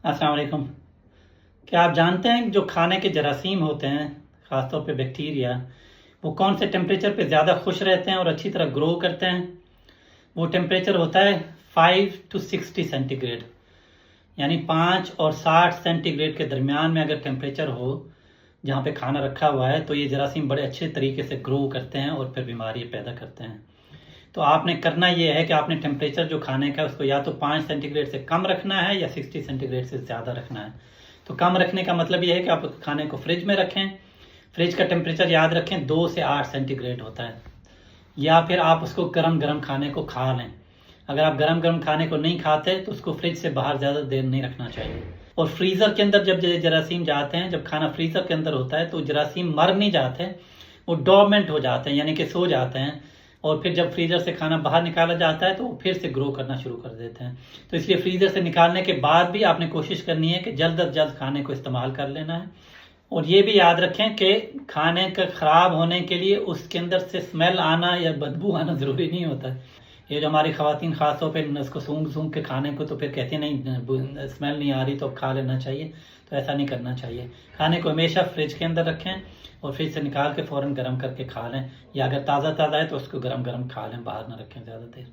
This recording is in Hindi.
अस्सलाम वालेकुम। क्या आप जानते हैं कि जो खाने के जरासीम होते हैं, ख़ासतौर पे बैक्टीरिया, वो कौन से टेम्परेचर पे ज़्यादा खुश रहते हैं और अच्छी तरह ग्रो करते हैं? वो टेम्परेचर होता है 5 to 60 सेंटीग्रेड, यानी 5 और 60 सेंटीग्रेड के दरमियान में अगर टेम्परेचर हो जहाँ पे खाना रखा हुआ है, तो ये जरासीम बड़े अच्छे तरीके से ग्रो करते हैं और फिर बीमारी पैदा करते हैं। तो आपने करना ये है कि आपने टेम्परेचर जो खाने का उसको या तो 5 सेंटीग्रेड से कम रखना है या 60 सेंटीग्रेड से ज़्यादा रखना है। तो कम रखने का मतलब ये है कि आप खाने को फ्रिज में रखें। फ्रिज का टेम्परेचर याद रखें 2 से 8 सेंटीग्रेड होता है। या फिर आप उसको गरम गरम खाने को खा लें। अगर आप गरम गरम खाने को नहीं खाते तो उसको फ्रिज से बाहर ज़्यादा देर नहीं रखना चाहिए। और फ्रीज़र के अंदर जब जरासीम जाते हैं, जब खाना फ्रीज़र के अंदर होता है तो जरासीम मर नहीं जाते, वो डोरमेंट हो जाते हैं, यानी कि सो जाते हैं। और फिर जब फ्रीज़र से खाना बाहर निकाला जाता है तो वो फिर से ग्रो करना शुरू कर देते हैं। तो इसलिए फ्रीज़र से निकालने के बाद भी आपने कोशिश करनी है कि जल्द अज जल्द खाने को इस्तेमाल कर लेना है। और ये भी याद रखें कि खाने का ख़राब होने के लिए उसके अंदर से स्मेल आना या बदबू आना ज़रूरी नहीं होता है। ये जो हमारी ख़वातीन ख़ास तौर पर उसको सूंघ सूंघ के खाने को तो फिर कहती नहीं स्मेल नहीं आ रही तो खा लेना चाहिए, तो ऐसा नहीं करना चाहिए। खाने को हमेशा फ्रिज के अंदर रखें और फ्रिज से निकाल के फ़ौरन गर्म करके खा लें, या अगर ताज़ा ताज़ा है तो उसको गर्म गर्म खा लें, बाहर ना रखें ज़्यादा देर।